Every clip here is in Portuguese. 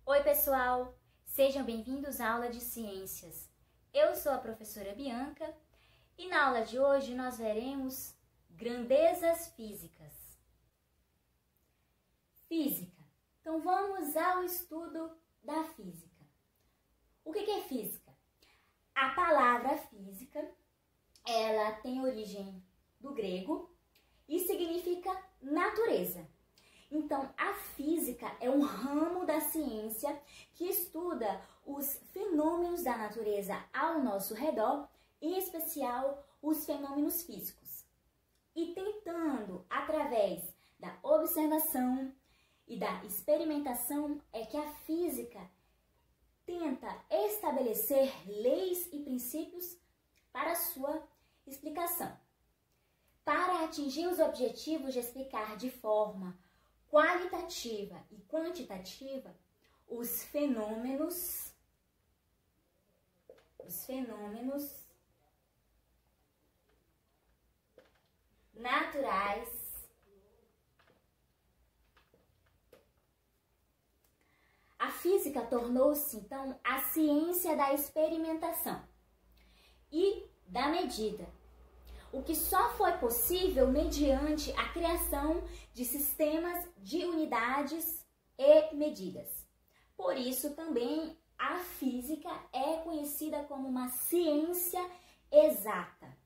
Oi pessoal, sejam bem-vindos à aula de ciências. Eu sou a professora Bianca e na aula de hoje nós veremos grandezas físicas. Física. Então vamos ao estudo da física. O que é física? A palavra física, ela tem origem do grego e significa natureza. Então, a física é um ramo da ciência que estuda os fenômenos da natureza ao nosso redor, em especial os fenômenos físicos. E tentando, através da observação e da experimentação, é que a física tenta estabelecer leis e princípios para a sua explicação. Para atingir os objetivos de explicar de forma qualitativa e quantitativa os fenômenos naturais, a física tornou-se então a ciência da experimentação e da medida, o que só foi possível mediante a criação de sistemas de unidades e medidas. Por isso também a física é conhecida como uma ciência exata.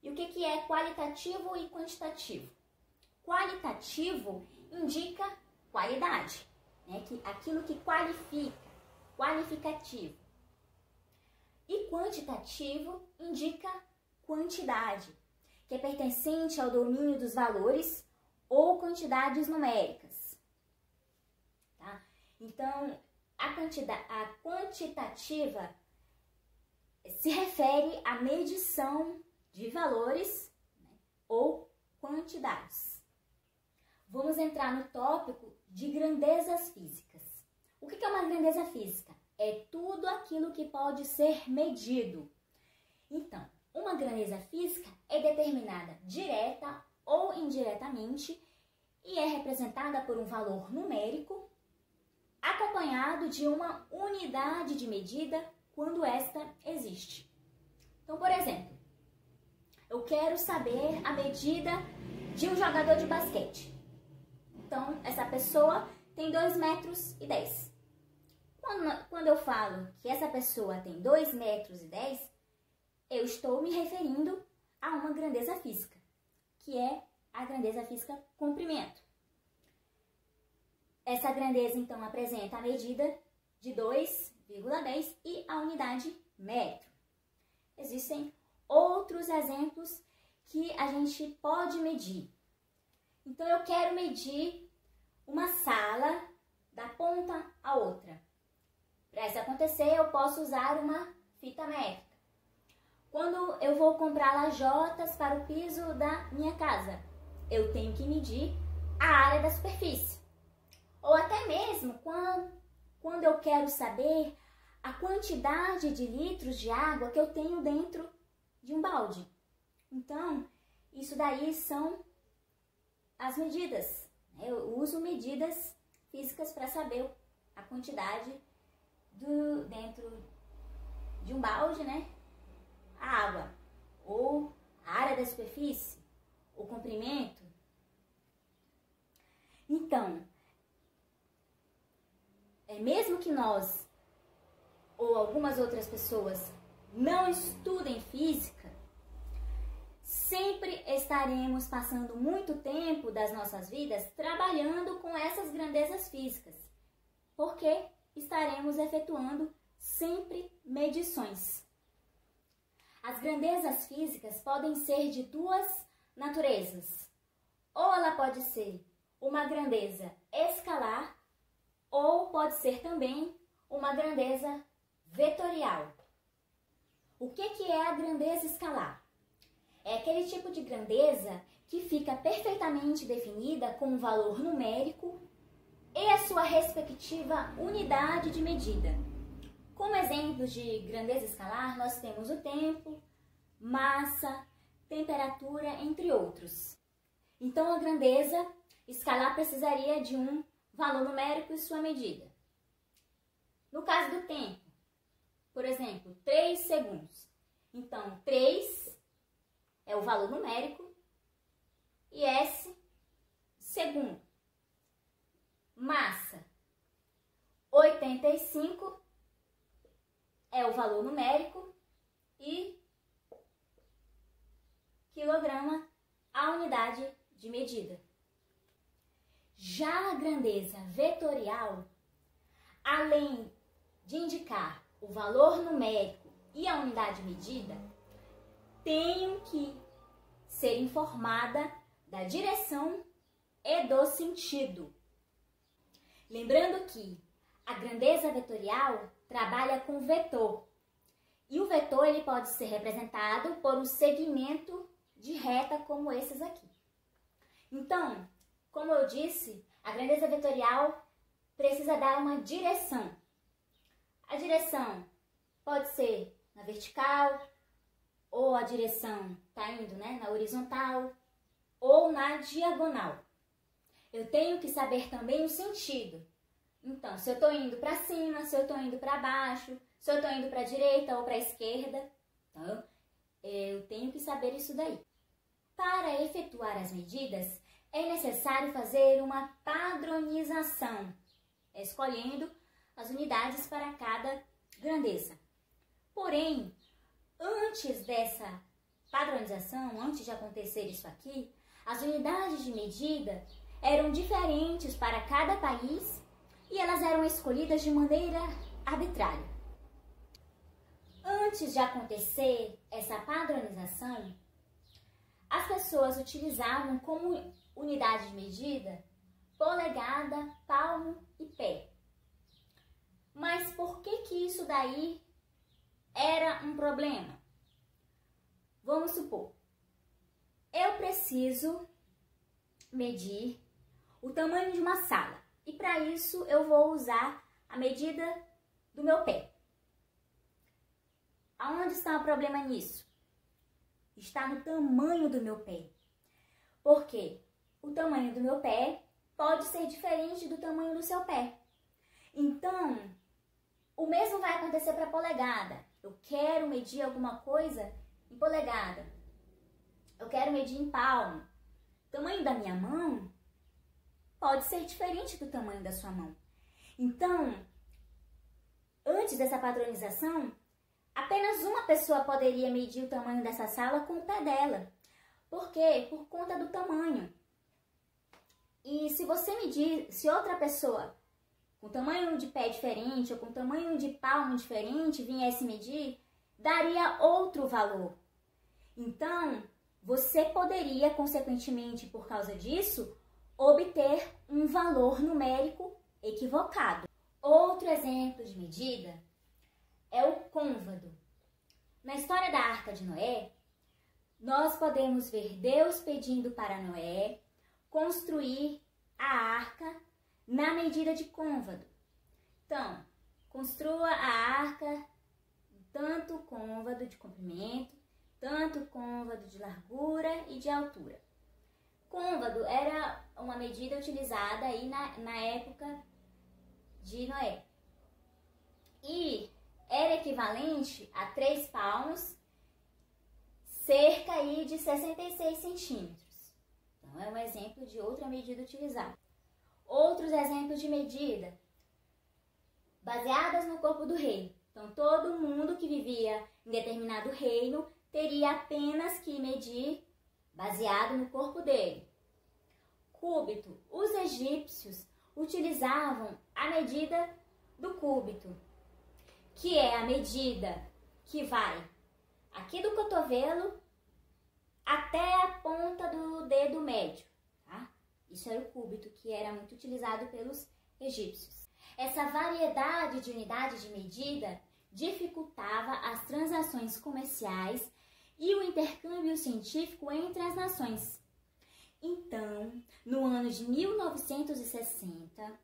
E o que é qualitativo e quantitativo? Qualitativo indica qualidade, né? Aquilo que qualifica, qualificativo. E quantitativo indica quantidade, que é pertencente ao domínio dos valores ou quantidades numéricas. Tá? Então, a quantitativa se refere à medição de valores, né, ou quantidades. Vamos entrar no tópico de grandezas físicas. O que é uma grandeza física? É tudo aquilo que pode ser medido. Então, uma grandeza física é determinada direta ou indiretamente e é representada por um valor numérico acompanhado de uma unidade de medida quando esta existe. Então, por exemplo, eu quero saber a medida de um jogador de basquete. Então, essa pessoa tem 2,10 metros. Quando eu falo que essa pessoa tem 2,10 metros, eu estou me referindo a uma grandeza física, que é a grandeza física comprimento. Essa grandeza, então, apresenta a medida de 2,10 e a unidade metro. Existem outros exemplos que a gente pode medir. Então, eu quero medir uma sala da ponta à outra. Para isso acontecer, eu posso usar uma fita métrica. Quando eu vou comprar lajotas para o piso da minha casa, eu tenho que medir a área da superfície. Ou até mesmo quando eu quero saber a quantidade de litros de água que eu tenho dentro de um balde. Então, isso daí são as medidas. Eu uso medidas físicas para saber a quantidade dentro de um balde, né? A água, ou a área da superfície, o comprimento. Então, mesmo que nós ou algumas outras pessoas não estudem física, sempre estaremos passando muito tempo das nossas vidas trabalhando com essas grandezas físicas, porque estaremos efetuando sempre medições. As grandezas físicas podem ser de duas naturezas. Ou ela pode ser uma grandeza escalar, ou pode ser também uma grandeza vetorial. O que é a grandeza escalar? É aquele tipo de grandeza que fica perfeitamente definida com um valor numérico e a sua respectiva unidade de medida. Como exemplos de grandeza escalar, nós temos o tempo, massa, temperatura, entre outros. Então, a grandeza escalar precisaria de um valor numérico e sua medida. No caso do tempo, por exemplo, 3 segundos. Então, 3 é o valor numérico e S, segundo. Massa, 85 é o valor numérico e quilograma, a unidade de medida. Já a grandeza vetorial, além de indicar o valor numérico e a unidade de medida, tem que ser informada da direção e do sentido. Lembrando que a grandeza vetorial trabalha com vetor. E o vetor ele pode ser representado por um segmento de reta como esses aqui. Então, como eu disse, a grandeza vetorial precisa dar uma direção. A direção pode ser na vertical, ou a direção está indo, na horizontal, ou na diagonal. Eu tenho que saber também o sentido. Então, se eu estou indo para cima, se eu estou indo para baixo, se eu estou indo para a direita ou para a esquerda, então, eu tenho que saber isso daí. Para efetuar as medidas, é necessário fazer uma padronização, escolhendo as unidades para cada grandeza. Porém, antes dessa padronização, antes de acontecer isso aqui, as unidades de medida eram diferentes para cada país e elas eram escolhidas de maneira arbitrária. Antes de acontecer essa padronização, as pessoas utilizavam como unidade de medida polegada, palmo e pé. Mas por que isso daí era um problema? Vamos supor, eu preciso medir o tamanho de uma sala e para isso eu vou usar a medida do meu pé. Aonde está o problema nisso? Está no tamanho do meu pé. Porque o tamanho do meu pé pode ser diferente do tamanho do seu pé. Então, o mesmo vai acontecer para a polegada. Eu quero medir alguma coisa em polegada. Eu quero medir em palmo. O tamanho da minha mão pode ser diferente do tamanho da sua mão. Então, antes dessa padronização, apenas uma pessoa poderia medir o tamanho dessa sala com o pé dela. Por quê? Por conta do tamanho. E se você medir, se outra pessoa com tamanho de pé diferente ou com tamanho de palmo diferente viesse medir, daria outro valor. Então, você poderia, consequentemente, por causa disso, obter um valor numérico equivocado. Outro exemplo de medida é o côvado. Na história da Arca de Noé, nós podemos ver Deus pedindo para Noé construir a arca na medida de côvado. Então, construa a arca tanto côvado de comprimento, tanto côvado de largura e de altura. Côvado era uma medida utilizada aí na época de Noé. E era equivalente a 3 palmos, cerca aí de 66 centímetros. Então, é um exemplo de outra medida utilizada. Outros exemplos de medida, baseadas no corpo do rei. Então, todo mundo que vivia em determinado reino teria apenas que medir baseado no corpo dele. Cúbito. Os egípcios utilizavam a medida do cúbito, que é a medida que vai aqui do cotovelo até a ponta do dedo médio, tá? Isso era o cúbito, que era muito utilizado pelos egípcios. Essa variedade de unidades de medida dificultava as transações comerciais e o intercâmbio científico entre as nações. Então, no ano de 1960,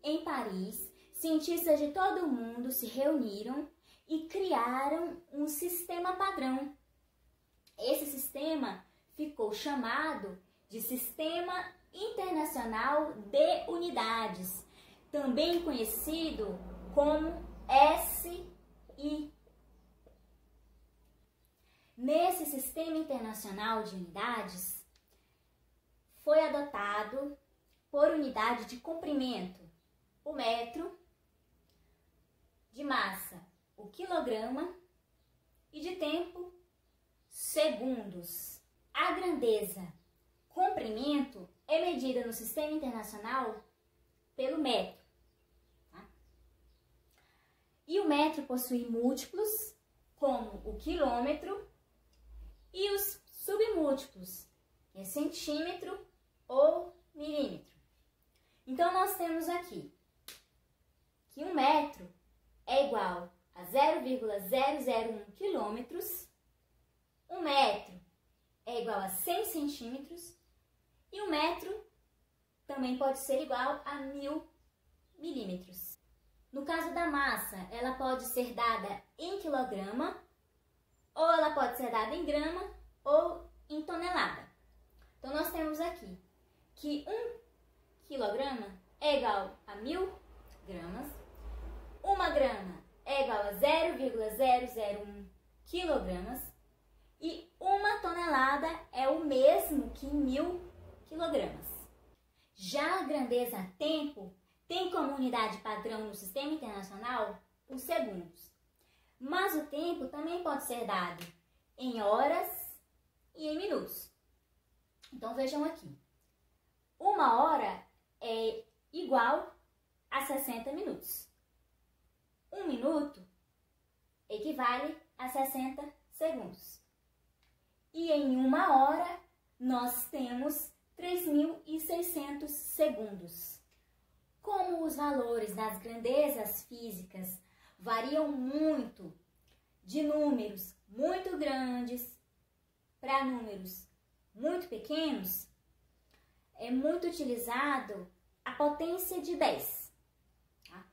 em Paris, cientistas de todo o mundo se reuniram e criaram um sistema padrão. Esse sistema ficou chamado de Sistema Internacional de Unidades, também conhecido como SI. Nesse Sistema Internacional de Unidades, foi adotado por unidade de comprimento o metro, de massa o quilograma e de tempo segundos. A grandeza comprimento é medida no Sistema Internacional pelo metro. Tá? E o metro possui múltiplos, como o quilômetro, e os submúltiplos, que é centímetro ou milímetro. Então, nós temos aqui que 1 metro é igual a 0,001 quilômetros, 1 metro é igual a 100 centímetros e 1 metro também pode ser igual a 1000 milímetros. No caso da massa, ela pode ser dada em quilograma, ou ela pode ser dada em grama ou em tonelada. Então, nós temos aqui que 1 quilograma é igual a 1000 gramas, 1 grama é igual a 0,001 quilogramas e 1 tonelada é o mesmo que 1000 quilogramas. Já a grandeza tempo tem como unidade padrão no Sistema Internacional os segundos. Mas o tempo também pode ser dado em horas e em minutos. Então, vejam aqui. 1 hora é igual a 60 minutos. 1 minuto equivale a 60 segundos. E em 1 hora, nós temos 3.600 segundos. Como os valores das grandezas físicas variam muito de números muito grandes para números muito pequenos, é muito utilizado a potência de 10. Tá?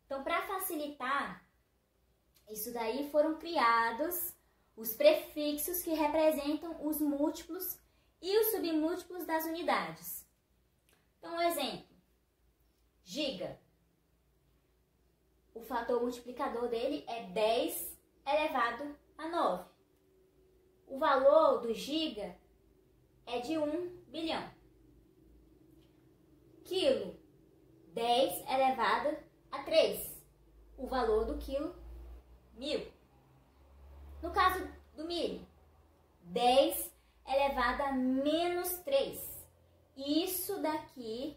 Então, para facilitar, isso daí foram criados os prefixos que representam os múltiplos e os submúltiplos das unidades. Então, um exemplo, giga. O fator multiplicador dele é 10 elevado a 9. O valor do giga é de 1 bilhão. Quilo, 10 elevado a 3. O valor do quilo, 1000. No caso do milho, 10 elevado a menos 3. Isso daqui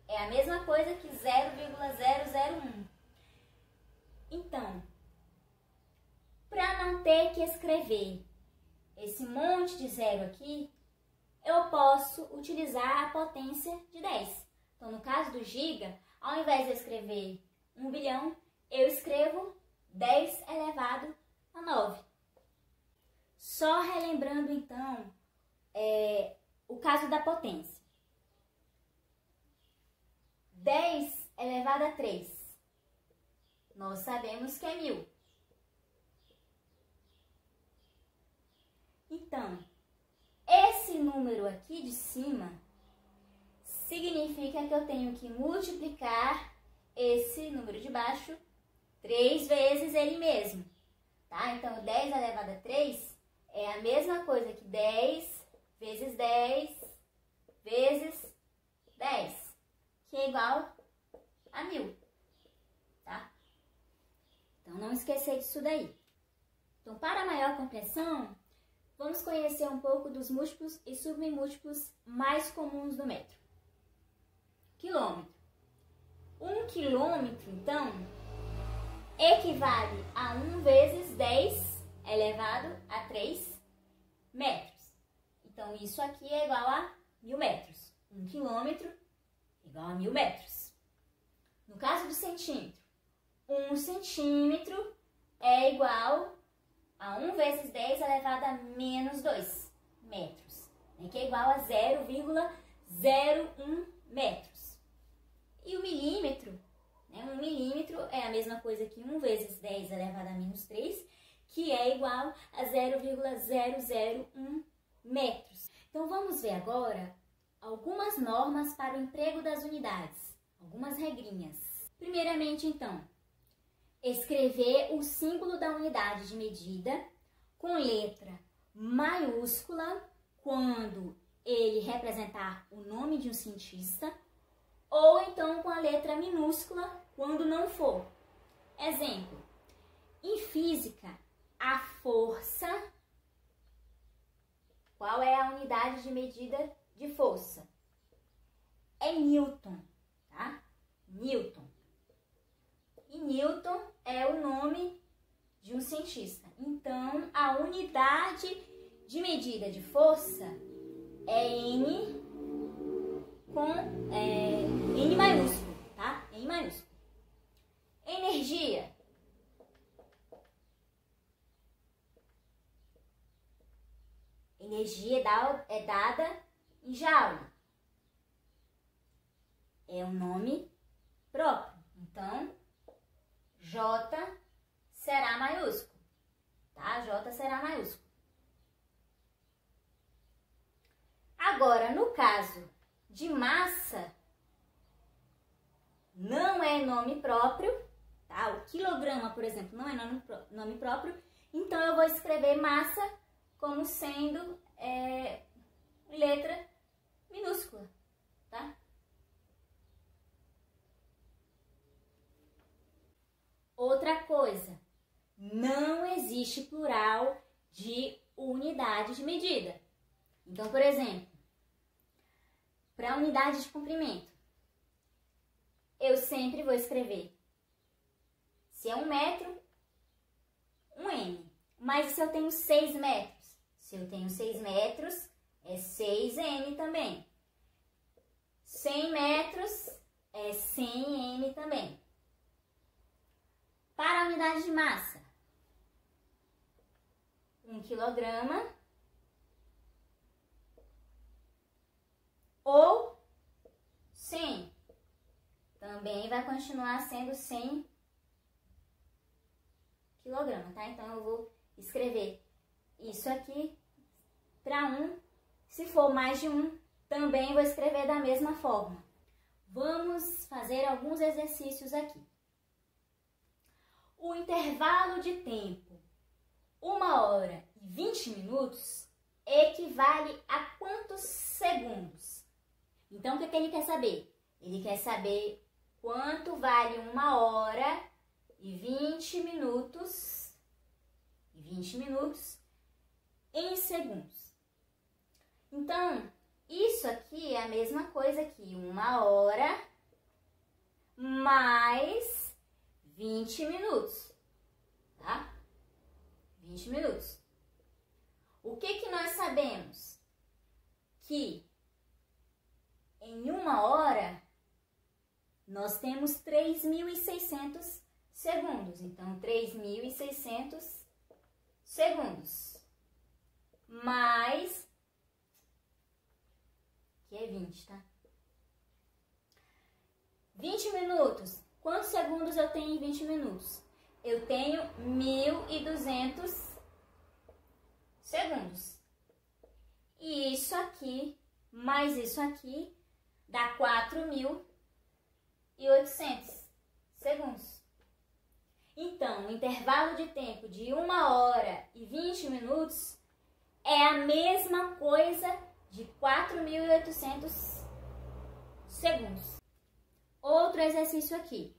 é a mesma coisa que 0,001. Então, para não ter que escrever esse monte de zero aqui, eu posso utilizar a potência de 10. Então, no caso do giga, ao invés de eu escrever 1 bilhão, eu escrevo 10 elevado a 9. Só relembrando, então, o caso da potência. 10 elevado a 3. Nós sabemos que é 1000. Então, esse número aqui de cima significa que eu tenho que multiplicar esse número de baixo 3 vezes ele mesmo. Tá? Então, 10 elevado a 3 é a mesma coisa que 10 vezes 10 vezes 10, que é igual a 1000. Tá? Então, não esquecer disso daí. Então, para maior compreensão, vamos conhecer um pouco dos múltiplos e submúltiplos mais comuns do metro. Quilômetro. 1 quilômetro, então, equivale a 1 vezes 10 elevado a 3 metros. Então, isso aqui é igual a 1000 metros. 1 quilômetro igual a 1000 metros. No caso do centímetro, 1 centímetro é igual a 1 vezes 10 elevado a menos 2 metros, que é igual a 0,01 metros. E o milímetro, 1 milímetro é a mesma coisa que 1 vezes 10 elevado a menos 3, que é igual a 0,001 metros. Então, vamos ver agora algumas normas para o emprego das unidades, algumas regrinhas. Primeiramente, então, escrever o símbolo da unidade de medida com letra maiúscula quando ele representar o nome de um cientista, ou então com a letra minúscula quando não for. Exemplo, em física, a força, qual é a unidade de medida de força? É Newton, tá? Newton. E Newton é o nome de um cientista. Então, a unidade de medida de força é N com N maiúsculo, tá? N maiúsculo. Energia. Energia é dada em joule. É um nome próprio. Então, J será maiúsculo, tá? J será maiúsculo. Agora, no caso de massa, não é nome próprio, tá? O quilograma, por exemplo, não é nome próprio. Então, eu vou escrever massa como sendo letra minúscula, tá? Outra coisa, não existe plural de unidade de medida. Então, por exemplo, para a unidade de comprimento, eu sempre vou escrever, se é 1 metro, 1 M. Mas se eu tenho 6 metros? Se eu tenho 6 metros, é 6 M também. 100 metros, é 100 M também. Para a unidade de massa, 1 quilograma ou 100. Também vai continuar sendo 100 quilograma, tá? Então, eu vou escrever isso aqui para 1. Se for mais de 1, também vou escrever da mesma forma. Vamos fazer alguns exercícios aqui. O intervalo de tempo 1 hora e 20 minutos equivale a quantos segundos? Então, o que ele quer saber? Ele quer saber quanto vale 1 hora e 20 minutos em segundos. Então, isso aqui é a mesma coisa que 1 hora mais 20 minutos, tá? 20 minutos. O que nós sabemos? Que em 1 hora nós temos 3.600 segundos. Então, 3.600 segundos mais, que é 20, tá? 20 minutos. Quantos segundos eu tenho em 20 minutos? Eu tenho 1.200 segundos. E isso aqui, mais isso aqui, dá 4.800 segundos. Então, o intervalo de tempo de 1 hora e 20 minutos é a mesma coisa de 4.800 segundos. Outro exercício aqui.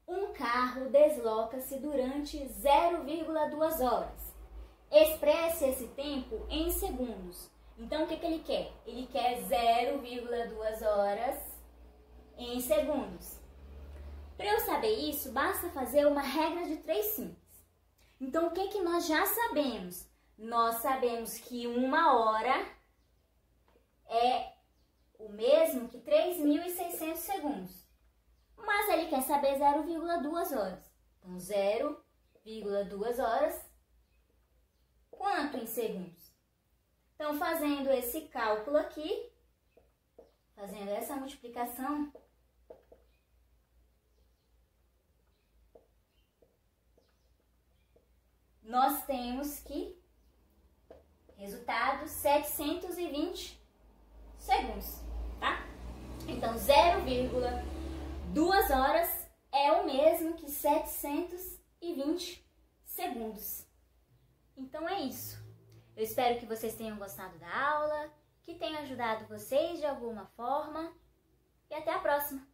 Um carro desloca-se durante 0,2 horas. Expresse esse tempo em segundos. Então, o que ele quer? Ele quer 0,2 horas em segundos. Para eu saber isso, basta fazer uma regra de 3 simples. Então, o que nós já sabemos? Nós sabemos que 1 hora é o mesmo que 3.600 segundos. Mas ele quer saber 0,2 horas. Então, 0,2 horas, quanto em segundos? Então, fazendo esse cálculo aqui, fazendo essa multiplicação, nós temos que, resultado, 720 segundos, tá? Então, 0,2 2 horas é o mesmo que 720 segundos. Então é isso. Eu espero que vocês tenham gostado da aula, que tenha ajudado vocês de alguma forma e até a próxima!